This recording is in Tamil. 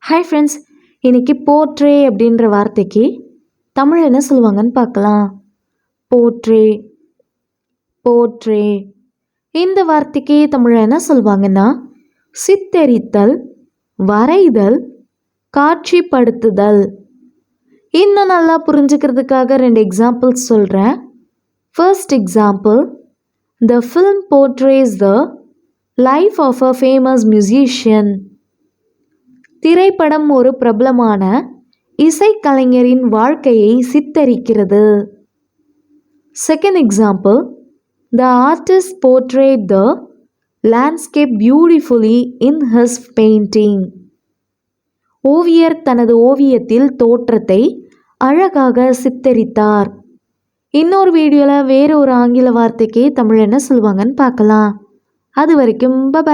ஹாய் ஃப்ரெண்ட்ஸ், இன்னைக்கு போர்ட்ரே அப்படின்ற வார்த்தைக்கு தமிழ் என்ன சொல்லுவாங்கன்னு பார்க்கலாம். போர்ட்ரே போர்ட்ரே இந்த வார்த்தைக்கு தமிழ் என்ன சொல்லுவாங்கன்னா சித்தரித்தல், வரைதல், காட்சிப்படுத்துதல். இன்னும் நல்லா புரிஞ்சுக்கிறதுக்காக 2 எக்ஸாம்பிள்ஸ் சொல்கிறேன். First example, the film portrays the life of a famous musician. திரைப்படம் ஒரு பிரபலமான இசைக்கலைஞரின் வாழ்க்கையை சித்தரிக்கிறது. Second example, the artist portrayed the landscape beautifully in his painting. ஓவியர் தனது ஓவியத்தில் தோற்றத்தை அழகாக சித்தரித்தார். இன்னொரு வீடியோவில் வேறு ஒரு ஆங்கில வார்த்தைக்கு தமிழ் என்ன சொல்லுவாங்கன்னு பார்க்கலாம். அது வரைக்கும் பை.